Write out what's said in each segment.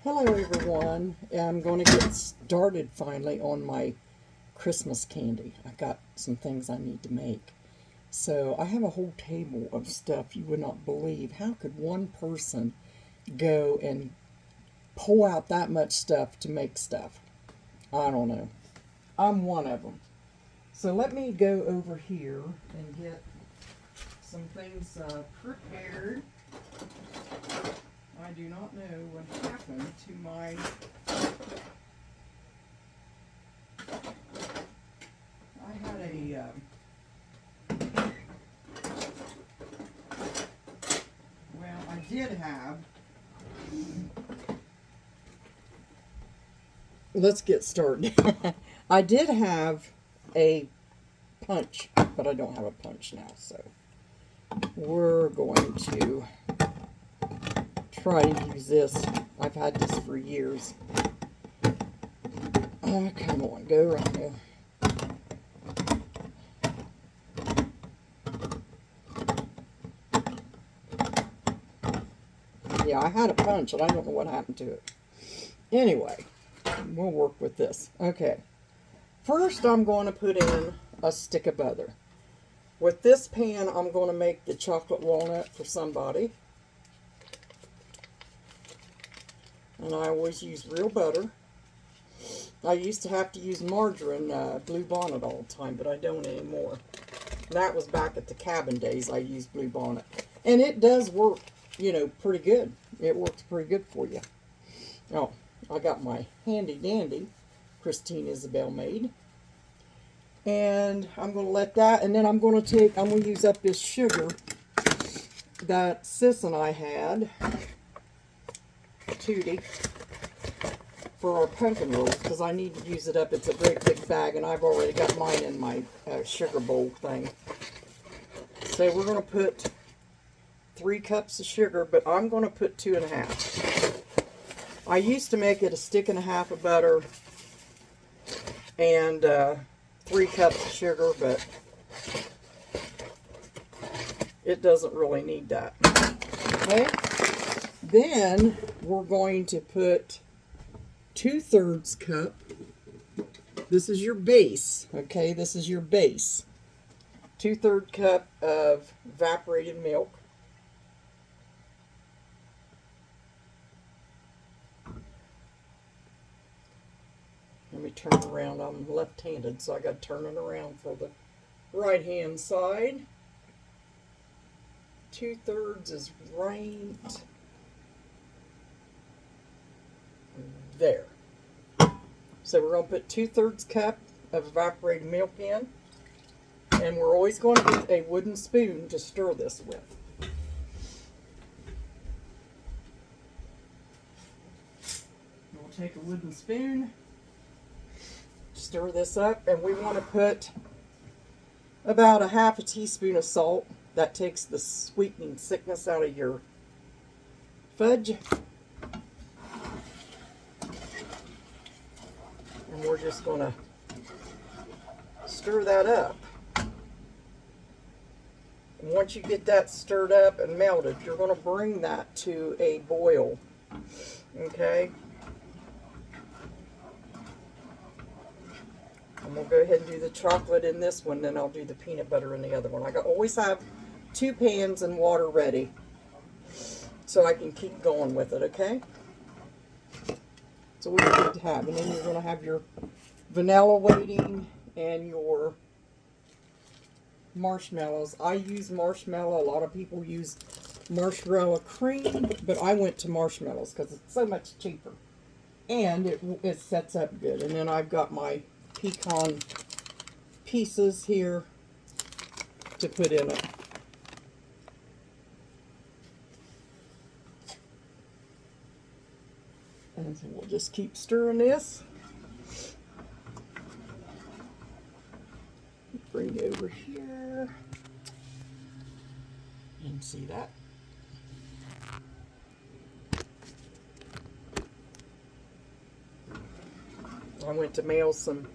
Hello everyone. I'm going to get started finally on my Christmas candy. I got some things I need to make. So I have a whole table of stuff you would not believe. How could one person go and pull out that much stuff to make stuff? I don't know. I'm one of them. So let me go over here and get some things prepared. I do not know what happened to my I had a well, I did have let's get started. I did have a punch, but I don't have a punch now, so we're going to try to use this. I've had this for years. Oh, come on, go around there. Yeah, I had a punch and I don't know what happened to it. Anyway, we'll work with this. Okay. First, I'm going to put in a stick of butter. With this pan, I'm going to make the chocolate walnut for somebody. And I always use real butter. I used to have to use margarine, Blue Bonnet all the time, but I don't anymore. That was back at the cabin days. I used Blue Bonnet. And it does work, you know, pretty good. It works pretty good for you. Oh, I got my handy dandy Christine Isabel made. And I'm going to let that, and then I'm going to use up this sugar that Sis and I had, Tootie, for our pumpkin rolls, because I need to use it up. It's a great big bag, and I've already got mine in my sugar bowl thing. So we're going to put 3 cups of sugar, but I'm going to put 2.5. I used to make it a stick and a half of butter and 3 cups of sugar, but it doesn't really need that. Okay? Then we're going to put 2/3 cup. This is your base. Okay, this is your base. 2/3 cup of evaporated milk. Let me turn around. I'm left-handed, so I got to turn it around for the right-hand side. 2/3 is right there. So we're going to put 2/3 cup of evaporated milk in, and we're always going to use a wooden spoon to stir this with. We'll take a wooden spoon, stir this up, and we want to put about a 1/2 teaspoon of salt. That takes the sweetening sickness out of your fudge. And we're just going to stir that up. And once you get that stirred up and melted, you're going to bring that to a boil. Okay? And we'll go ahead and do the chocolate in this one, then I'll do the peanut butter in the other one. I always have 2 pans and water ready so I can keep going with it, okay? So what you need to have, and then you're going to have your vanilla waiting and your marshmallows. I use marshmallow. A lot of people use marshmallow cream, but I went to marshmallows because it's so much cheaper. And it sets up good. And then I've got my pecan pieces here to put in it. And so we'll just keep stirring this. Bring it over here. And see that? I went to mail some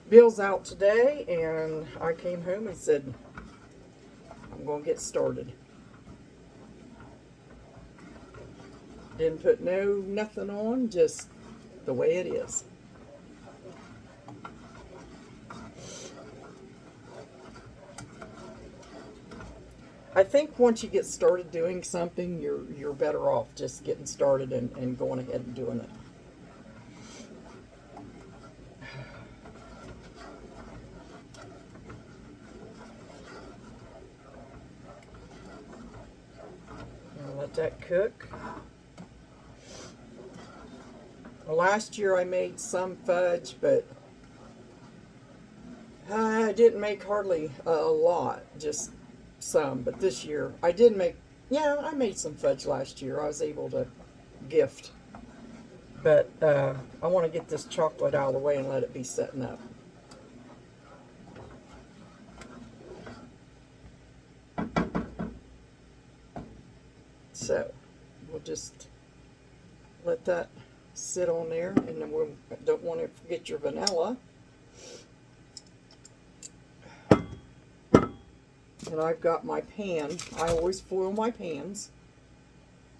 bills out today, and I came home and said, I'm going to get started. Didn't put nothing on, just the way it is. I think once you get started doing something, you're better off just getting started and going ahead and doing it. Now let that cook. Last year I made some fudge, but I didn't make hardly a lot, just some. But this year I did make, yeah, I made some fudge last year. I was able to gift. But I want to get this chocolate out of the way and let it be setting up. So we'll just let that sit on there, and then we don't want to forget your vanilla. And I've got my pan. I always foil my pans.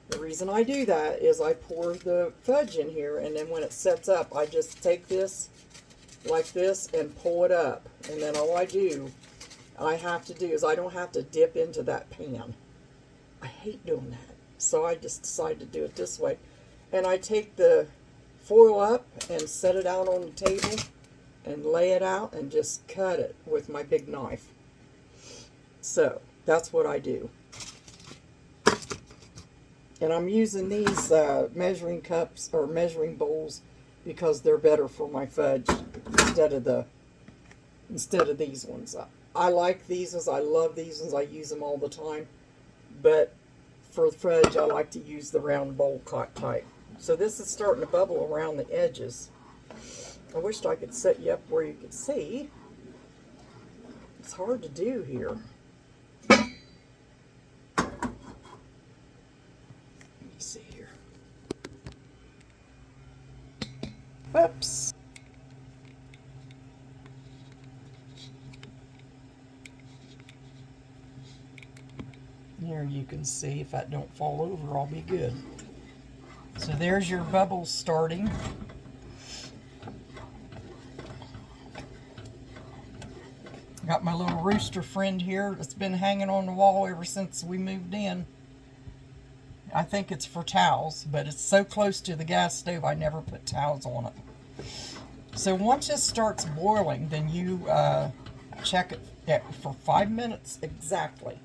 The reason I do that is I pour the fudge in here, and then when it sets up, I just take this like this and pull it up. And then all I have to do is I don't have to dip into that pan. I hate doing that. So I just decided to do it this way. And I take the foil up and set it out on the table and lay it out and just cut it with my big knife. So that's what I do. And I'm using these measuring cups or measuring bowls because they're better for my fudge instead of these ones. I like these ones. I love these ones. I use them all the time. But for fudge, I like to use the round bowl type. So this is starting to bubble around the edges. I wished I could set you up where you could see. It's hard to do here. Let me see here. Whoops. There you can see. If that don't fall over, I'll be good. So there's your bubbles starting. Got my little rooster friend here that's been hanging on the wall ever since we moved in. I think it's for towels, but it's so close to the gas stove I never put towels on it. So once it starts boiling, then you check it for 5 minutes exactly.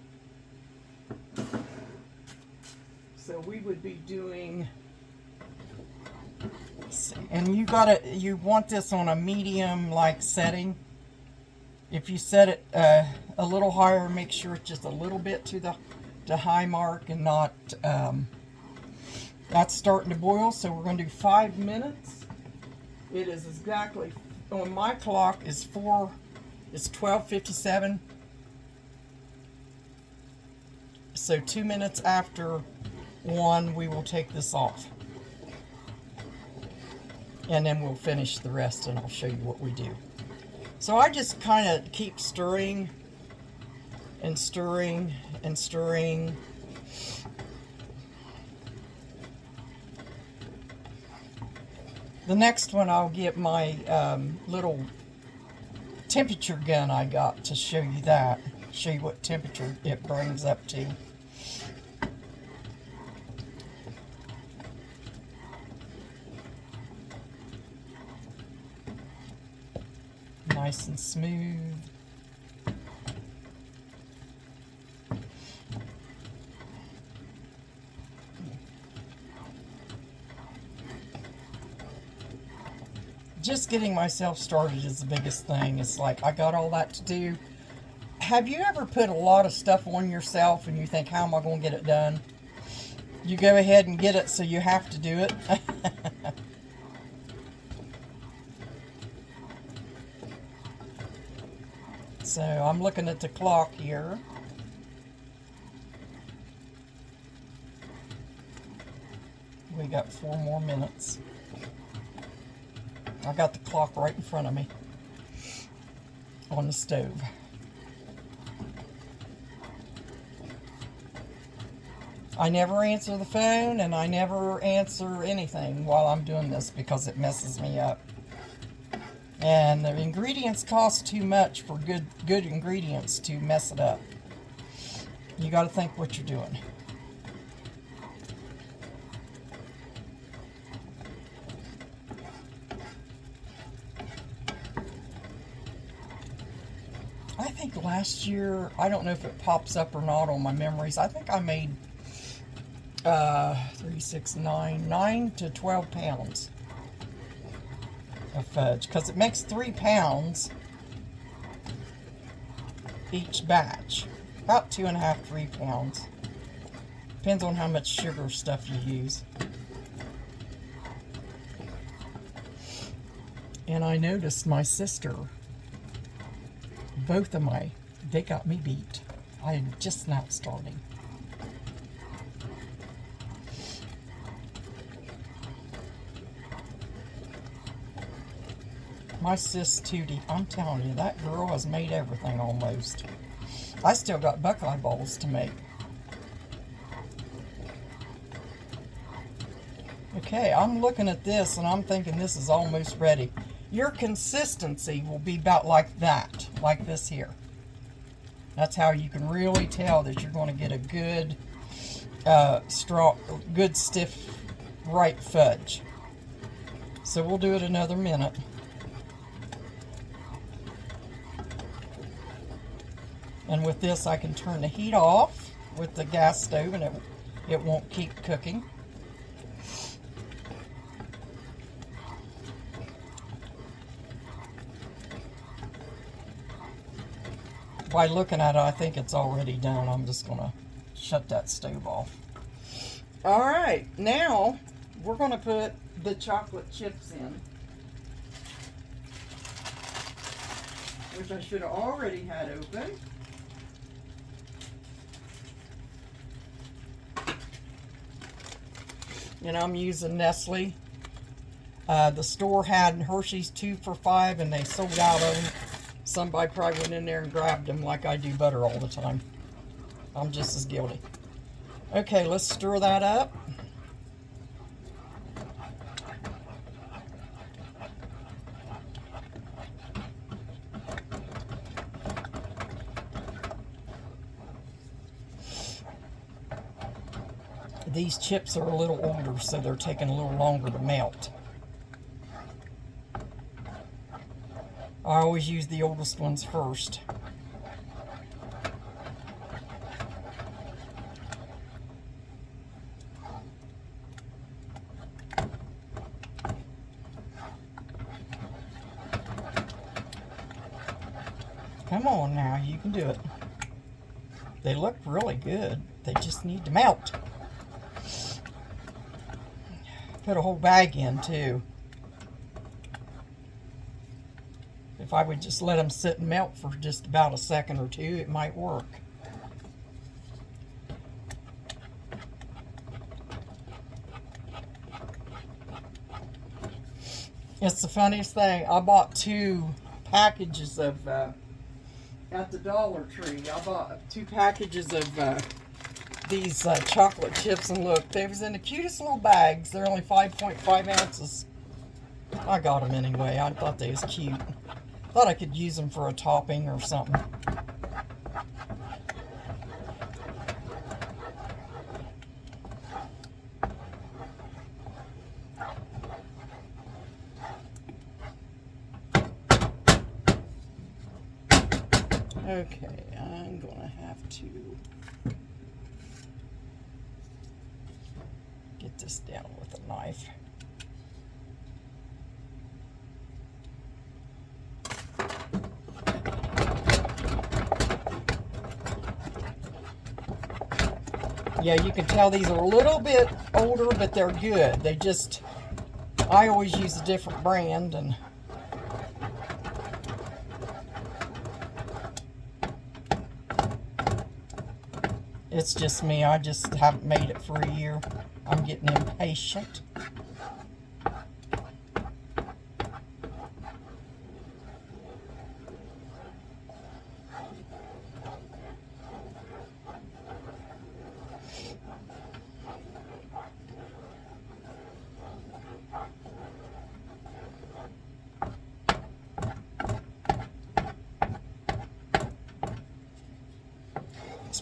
So we would be doing, let's see, and you want this on a medium like setting. If you set it a little higher, make sure it's just a little bit to the high mark and not, that's starting to boil. So we're going to do 5 minutes. It is exactly, on my clock is 12:57. So 2 minutes after 1, we will take this off. And then we'll finish the rest and I'll show you what we do. So I just kind of keep stirring and stirring and stirring. The next one I'll get my little temperature gun I got to show you that. Show you what temperature it brings up to. Nice and smooth. Just getting myself started is the biggest thing. It's like, I got all that to do. Have you ever put a lot of stuff on yourself and you think, how am I going to get it done? You go ahead and get it, so you have to do it. So I'm looking at the clock here. We got 4 more minutes. I got the clock right in front of me on the stove. I never answer the phone, and I never answer anything while I'm doing this because it messes me up. And the ingredients cost too much for good ingredients to mess it up. You got to think what you're doing. I think last year, I don't know if it pops up or not on my memories, I think I made 3, 6, 9, 9 to 12 pounds of fudge, because it makes 3 pounds each batch. About 2.5, 3 pounds. Depends on how much sugar stuff you use. And I noticed my sister, both of they got me beat. I am just now starting. My sis Tootie, I'm telling you, that girl has made everything almost. I still got buckeye balls to make. Okay, I'm looking at this and I'm thinking this is almost ready. Your consistency will be about like that, like this here. That's how you can really tell that you're going to get a good, good stiff, right fudge. So we'll do it another minute. And with this, I can turn the heat off with the gas stove, and it won't keep cooking. By looking at it, I think it's already done. I'm just going to shut that stove off. All right, now we're going to put the chocolate chips in, which I should have already had open. And I'm using Nestle. The store had Hershey's 2 for $5, and they sold out of them. Somebody probably went in there and grabbed them like I do butter all the time. I'm just as guilty. Okay, let's stir that up. These chips are a little older, so they're taking a little longer to melt. I always use the oldest ones first. Come on now, you can do it. They look really good. They just need to melt. Put a whole bag in too. If I would just let them sit and melt for just about a second or two, it might work. It's the funniest thing. I bought 2 packages of, at the Dollar Tree, I bought 2 packages of these chocolate chips, and look, they was in the cutest little bags. They're only 5.5 ounces. I got them anyway. I thought they was cute. Thought I could use them for a topping or something. Okay, I'm gonna have to get this down with a knife. Yeah, you can tell these are a little bit older, but they're good. They just, I always use a different brand, and it's just me. I just haven't made it for a year. I'm getting impatient.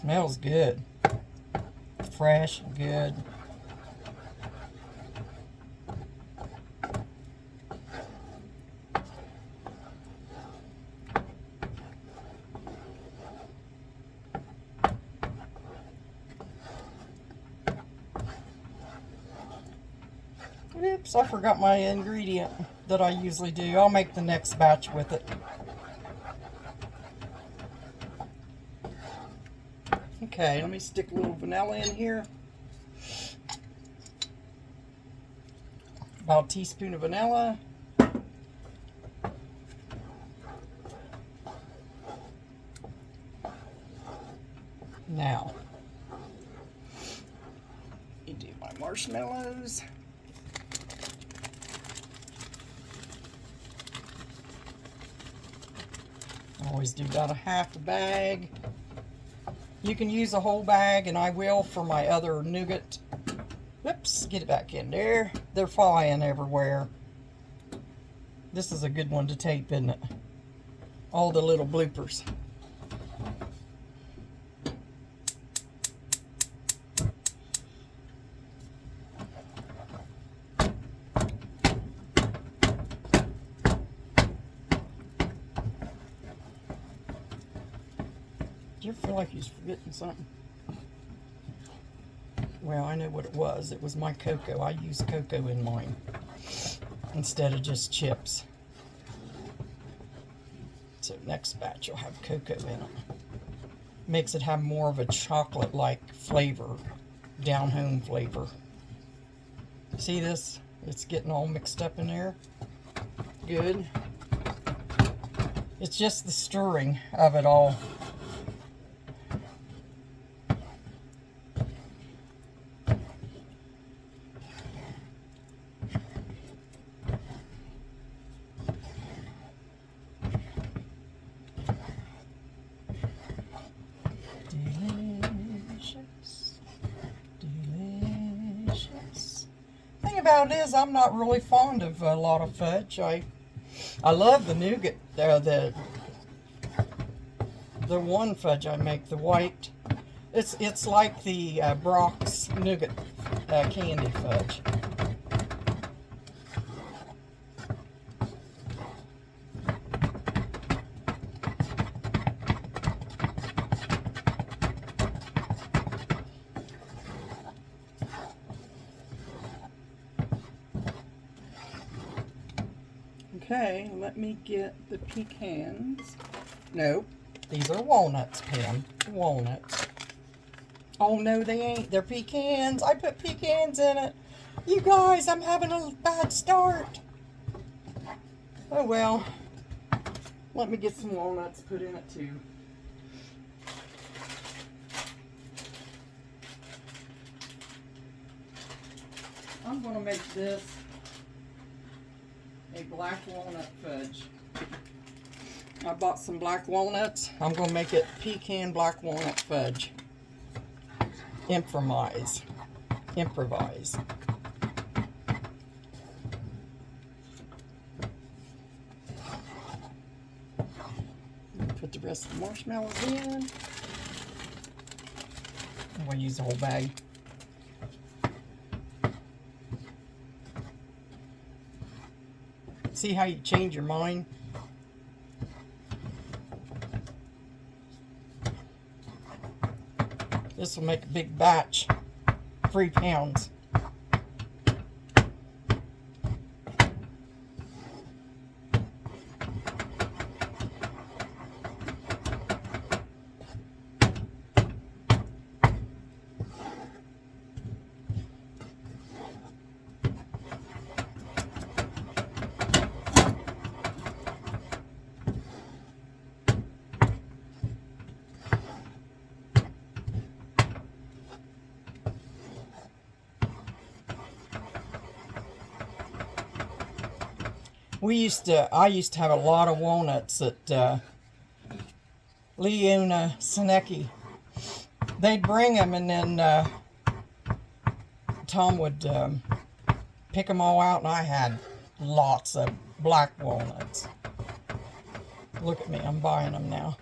Smells good. Fresh, good. Oops, I forgot my ingredient that I usually do. I'll make the next batch with it. Okay, let me stick a little vanilla in here. About a teaspoon of vanilla. Now, you do my marshmallows. I always do about a half a bag. You can use a whole bag, and I will for my other nougat. Whoops, get it back in there. They're flying everywhere. This is a good one to tape, isn't it? All the little bloopers. Do you feel like you're forgetting something? Well, I know what it was. It was my cocoa. I use cocoa in mine instead of just chips. So next batch will have cocoa in it. Makes it have more of a chocolate-like flavor, down-home flavor. See this? It's getting all mixed up in there. Good. It's just the stirring of it all. About it is I'm not really fond of a lot of fudge. I love the nougat, the one fudge I make, the white. It's like the Brock's nougat candy fudge. Okay, let me get the pecans. Nope, these are walnuts, Pam. Walnuts. Oh, no, they ain't. They're pecans. I put pecans in it. You guys, I'm having a bad start. Oh, well. Let me get some walnuts put in it, too. I'm going to make this a black walnut fudge. I bought some black walnuts. I'm going to make it pecan black walnut fudge. Improvise. Put the rest of the marshmallows in. I'm going to use the whole bag. See how you change your mind? This will make a big batch. 3 pounds. I used to have a lot of walnuts at Leona Sinecki. They'd bring them, and then Tom would pick them all out, and I had lots of black walnuts. Look at me, I'm buying them now.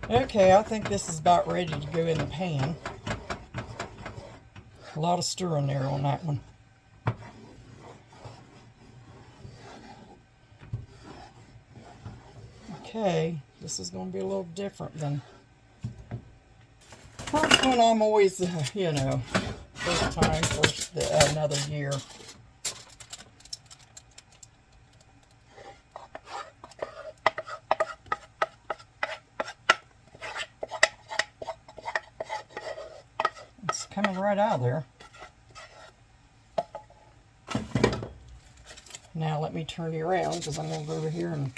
Okay, I think this is about ready to go in the pan. A lot of stirring there on that one. Okay, this is going to be a little different than first one. I'm always, you know, another year. It's coming right out of there. Now let me turn you around because I'm going to go over here and...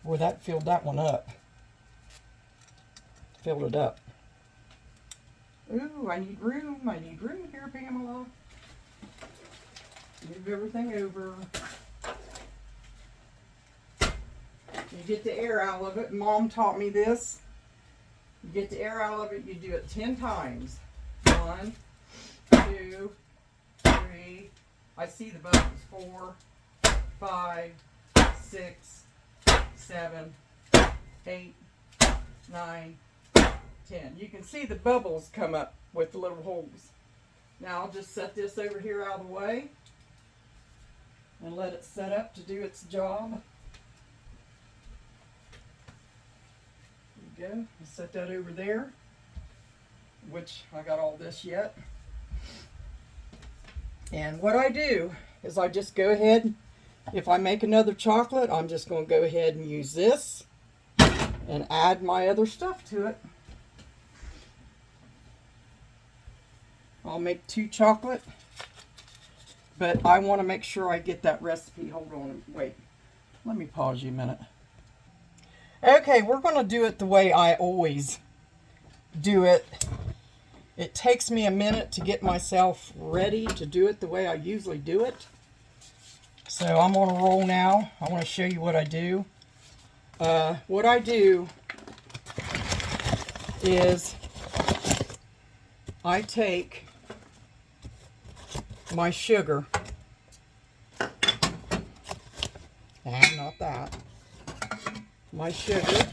Boy, that filled that one up. Filled it up. Ooh, I need room. I need room here, Pamela. Move everything over. You get the air out of it. Mom taught me this. You get the air out of it, you do it 10 times. 1, 2, 3. I see the bubbles. 4, 5, 6, 7, 8, 9, 10. You can see the bubbles come up with the little holes. Now I'll just set this over here out of the way and let it set up to do its job. There you go. I'll set that over there, which I got all this yet. And what I do is I just go ahead, if I make another chocolate, I'm just going to go ahead and use this and add my other stuff to it. I'll make 2 chocolate, but I want to make sure I get that recipe. Hold on, wait. Let me pause you a minute. Okay, we're going to do it the way I always do it. It takes me a minute to get myself ready to do it the way I usually do it. So I'm on a roll now. I want to show you what I do. What I do is I take my sugar, and not that, my sugar, that's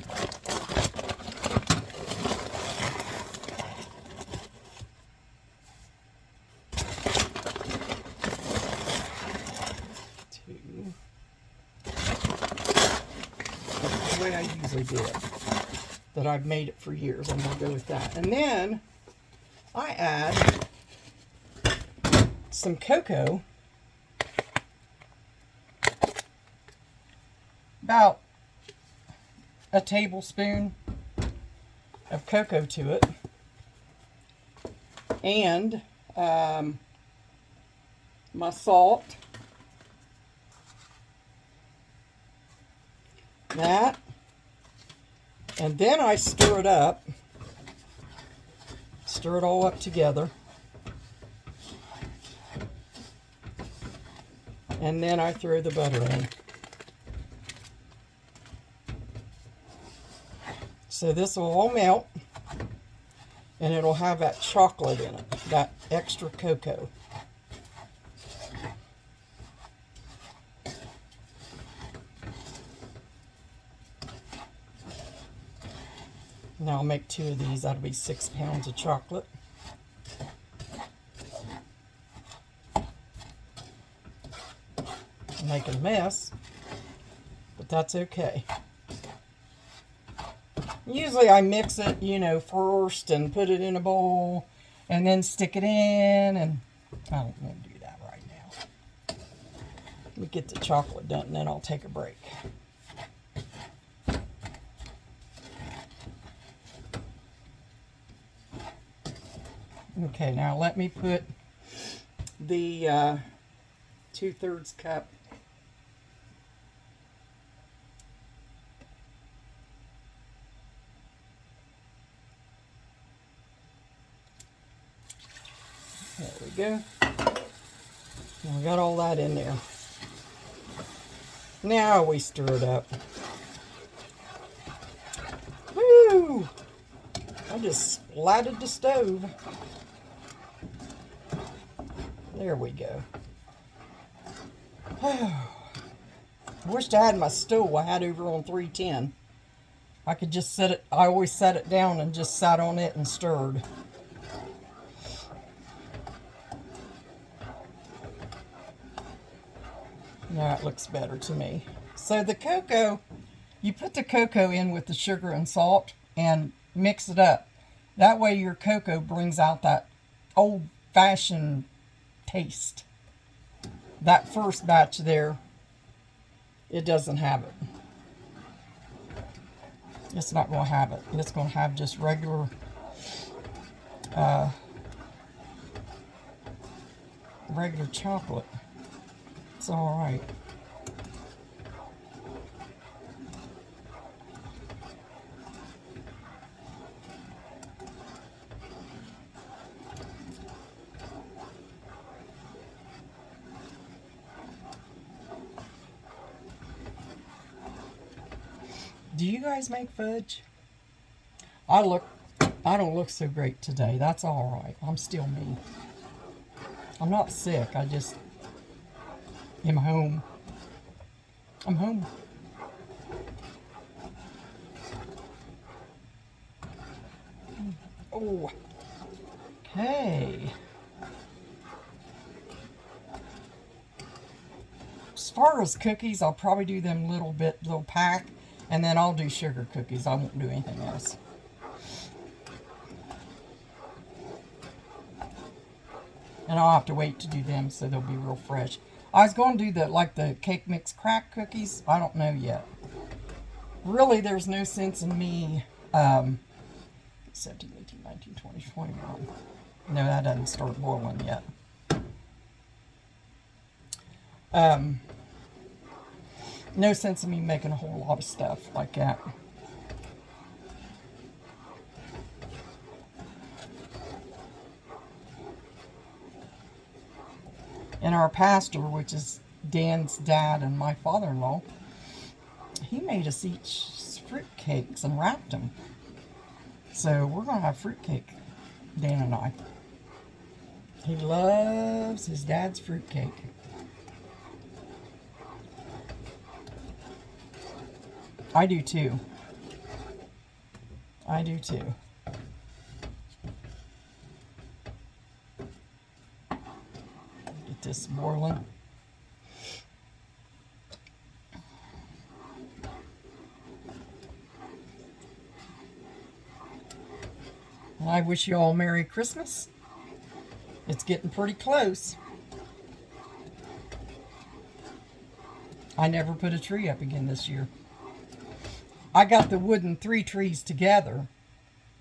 the way I usually do it, that I've made it for years. I'm going to go with that. And then I add some cocoa, about a tablespoon of cocoa to it, and my salt, that, and then I stir it up, stir it all up together. And then I throw the butter in. So this will all melt, and it'll have that chocolate in it, that extra cocoa. Now I'll make 2 of these. That'll be 6 pounds of chocolate. Making a mess, but that's okay. Usually I mix it, you know, first and put it in a bowl and then stick it in, and I don't want to do that right now. Let me get the chocolate done and then I'll take a break. Okay, now let me put the 2/3 cup there we go. And we got all that in there. Now we stir it up. Woo! I just splattered the stove. There we go. I wished I had my stove I had over on 310. I could just set it, I always set it down and just sat on it and stirred. Now it looks better to me. So the cocoa, you put the cocoa in with the sugar and salt and mix it up. That way your cocoa brings out that old-fashioned taste. That first batch there, it doesn't have it. It's not going to have it. It's going to have just regular regular chocolate. It's all right. Do you guys make fudge? I don't look so great today. That's all right. I'm still me. I'm not sick. I just am home. I'm home. Oh. Okay. As far as cookies, I'll probably do them little pack, and then I'll do sugar cookies. I won't do anything else. And I'll have to wait to do them so they'll be real fresh. I was going to do the cake mix crack cookies. I don't know yet. Really, there's no sense in me 17, 18, 19, 20, 21. No, that doesn't start boiling yet. No sense in me making a whole lot of stuff like that. And our pastor, which is Dan's dad and my father-in-law, he made us each fruit cakes and wrapped them. So we're going to have fruit cake, Dan and I. He loves his dad's fruit cake. I do too. I do too. Get this boiling. And I wish you all Merry Christmas. It's getting pretty close. I never put a tree up again this year. I got the wooden 3 trees together.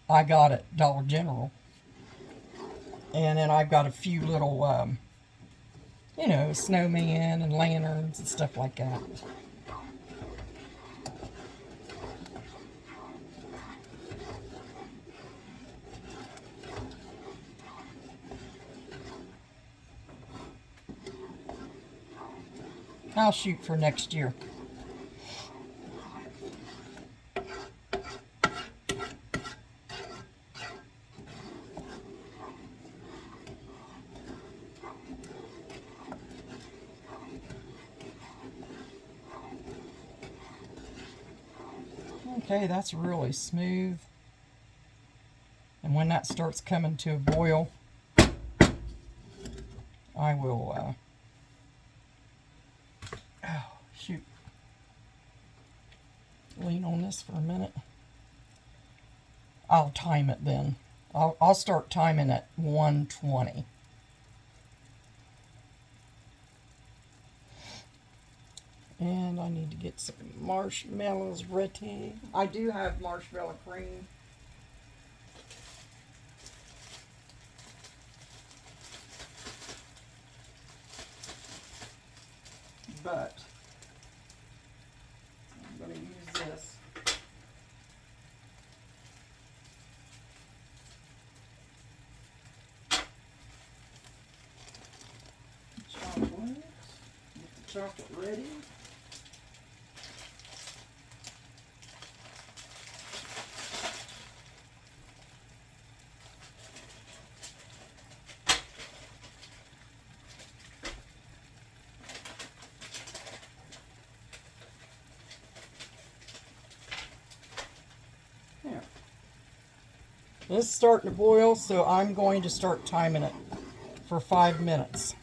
I got at Dollar General. And then I've got a few little, you know, snowman and lanterns and stuff like that. I'll shoot for next year. Okay, that's really smooth. And when that starts coming to a boil, I will, oh, shoot. Lean on this for a minute. I'll time it then. I'll start timing at 120. And I need to get some marshmallows ready. I do have marshmallow cream. But I'm going to use this. Chocolate. Get the chocolate ready. It's starting to boil, so I'm going to start timing it for 5 minutes.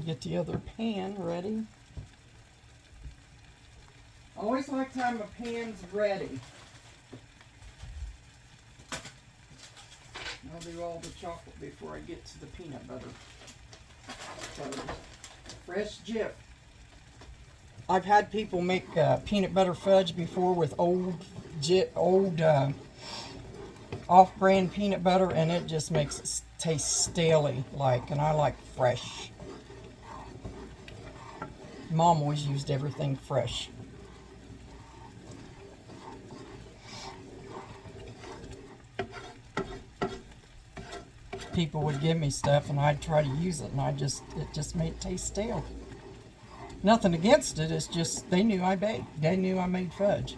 Get the other pan ready. I always like to have my pans ready. I'll do all the chocolate before I get to the peanut butter. So, fresh Jif. I've had people make peanut butter fudge before with old off-brand peanut butter, and it just makes it taste staley like, and I like fresh. Mom always used everything fresh. People would give me stuff and I'd try to use it, and it just made it taste stale. Nothing against it, it's just they knew I baked. They knew I made fudge.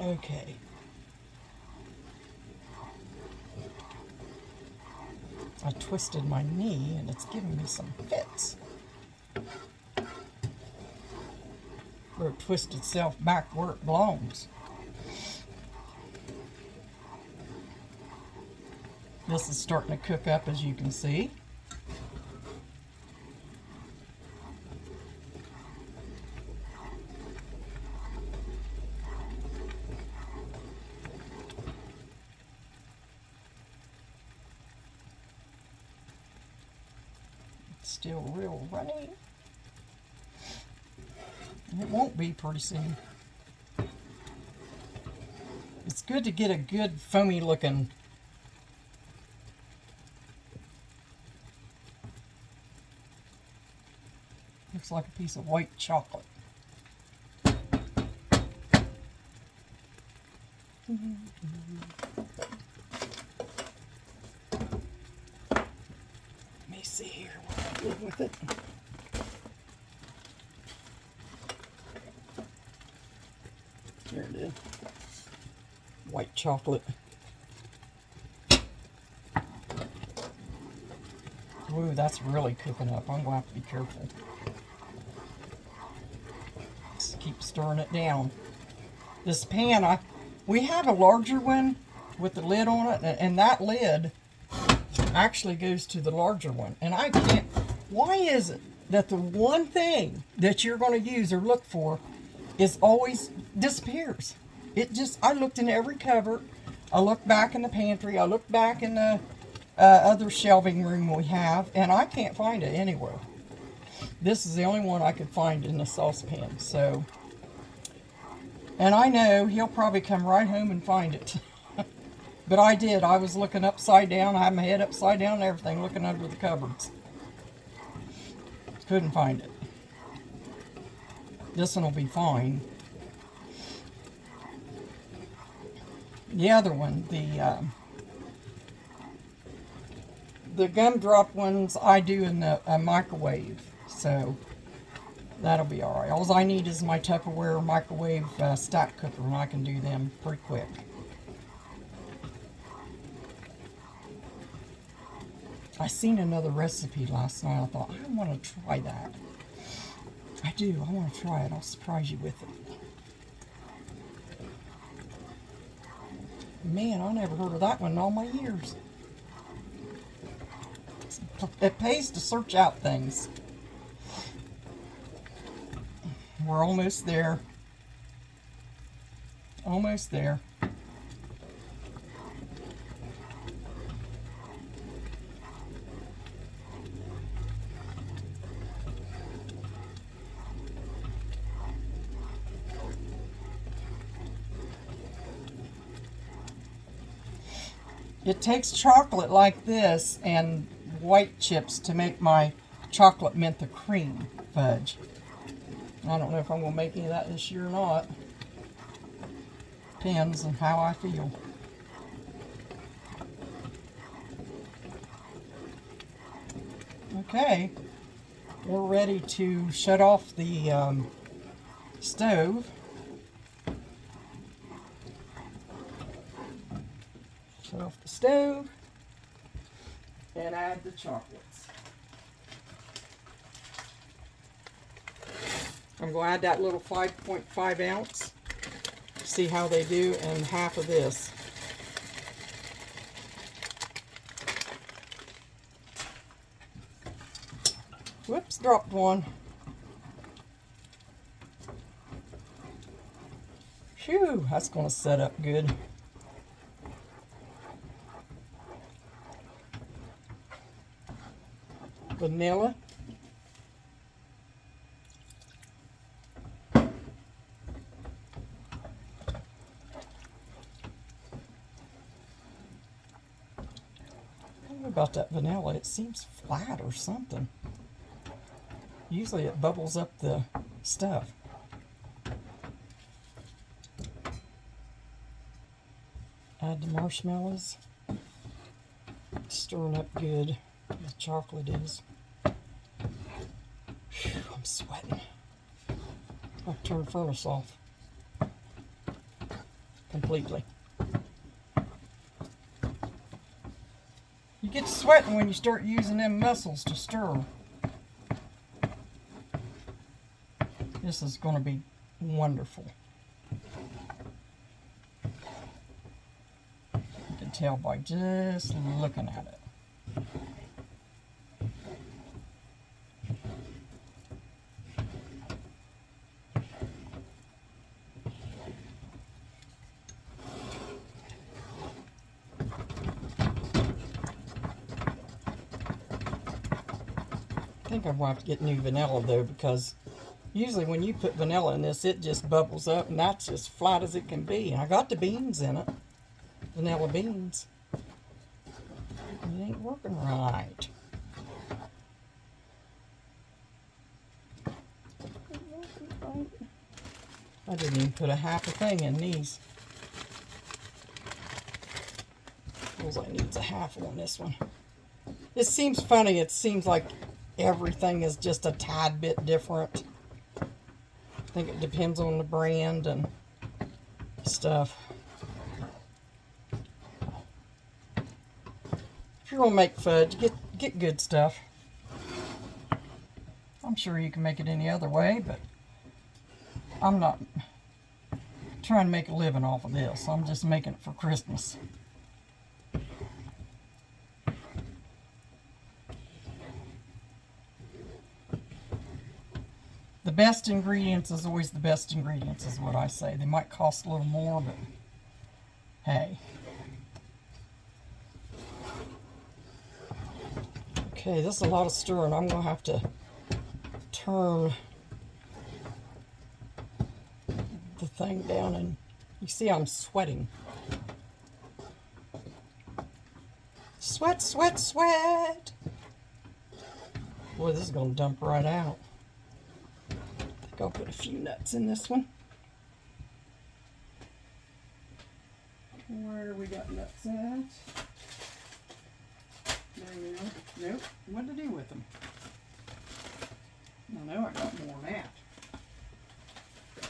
Okay. I twisted my knee and it's giving me some fits. Where it twists itself back where it belongs. This is starting to cook up, as you can see. It's still real runny. It won't be pretty soon. It's good to get a good foamy looking looks like a piece of white chocolate. Let me see here what I did with it. There it is. White chocolate. Ooh, that's really cooking up. I'm going to have to be careful. Just keep stirring it down. This pan, we have a larger one with the lid on it, and that lid actually goes to the larger one. And I can't, why is it that the one thing that you're going to use or look for is always disappears? It just, I looked in every cupboard, I looked back in the pantry, I looked back in the other shelving room we have, and I can't find it anywhere. This is the only one I could find in the saucepan, so. And I know he'll probably come right home and find it. But I did. I was looking upside down. I had my head upside down and everything, looking under the cupboards. Couldn't find it. This one will be fine. The other one, the gumdrop ones, I do in the microwave, so that'll be all right. All I need is my Tupperware microwave stack cooker, and I can do them pretty quick. I seen another recipe last night. I thought, I want to try that. I do. I want to try it. I'll surprise you with it. Man, I never heard of that one in all my years. It pays to search out things. We're almost there. Almost there. It takes chocolate like this and white chips to make my chocolate mentha cream fudge. I don't know if I'm going to make any of that this year or not. Depends on how I feel. Okay, we're ready to shut off the stove. Shut off the stove and add the chocolates. I'm going to add that little 5.5 ounce. See how they do, and half of this. Whoops, dropped one. Phew, that's going to set up good. Vanilla. About that vanilla, it seems flat or something. Usually it bubbles up the stuff. Add the marshmallows. Stirring up good. The chocolate is. Whew, I'm sweating. I've turned the furnace off completely. You get sweating when you start using them muscles to stir. This is going to be wonderful. You can tell by just looking at it. I think I'm going to have to get new vanilla though, because usually when you put vanilla in this, it just bubbles up, and that's as flat as it can be. And I got the beans in it, vanilla beans. It ain't working right. I didn't even put a half a thing in these. Feels like it needs a half on this one. It seems funny. It seems like everything is just a tad bit different. I think it depends on the brand and stuff. If you're gonna make fudge, get good stuff. I'm sure you can make it any other way, but I'm not trying to make a living off of this. I'm just making it for Christmas. The best ingredients is always the best ingredients, is what I say. They might cost a little more, but hey. Okay, this is a lot of stirring. I'm going to have to turn the thing down, and you see I'm sweating. Sweat, sweat, sweat. Boy, this is going to dump right out. I'll put a few nuts in this one. Where we got nuts at? There we go. Nope. What to do with them? I know I got more than that.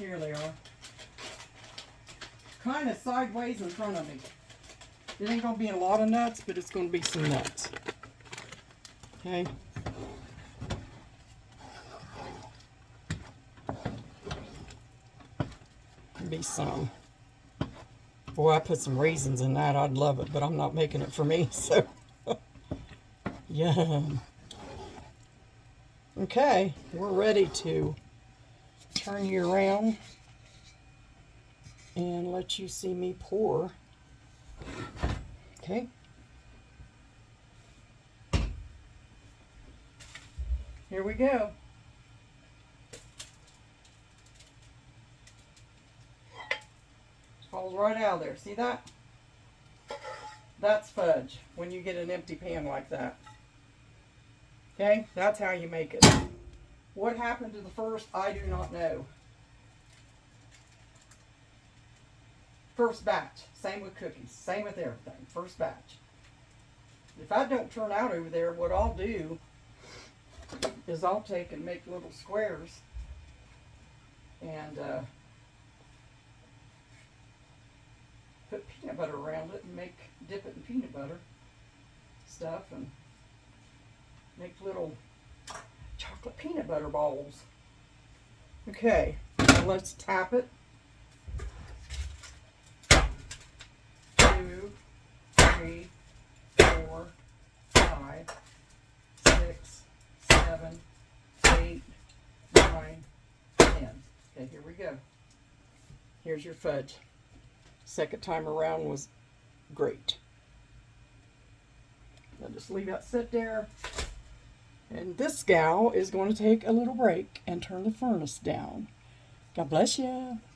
Here they are. Kind of sideways in front of me. It ain't going to be a lot of nuts, but it's going to be some nuts. Okay. Be some. Boy, I put some raisins in that. I'd love it, but I'm not making it for me, so yum. Okay, we're ready to turn you around and let you see me pour. Okay. Here we go. Falls right out of there. See that? That's fudge when you get an empty pan like that. Okay? That's how you make it. What happened to the first, I do not know. First batch. Same with cookies. Same with everything. First batch. If I don't turn out over there, what I'll do is I'll take and make little squares and put peanut butter around it and dip it in peanut butter stuff and make little chocolate peanut butter balls. Okay, now let's tap it. 2, 3, 4, 5, 6, 7, 8, 9, 10. Okay, here we go. Here's your fudge. Second time around was great. I'll just leave that sit there. And this gal is going to take a little break and turn the furnace down. God bless you.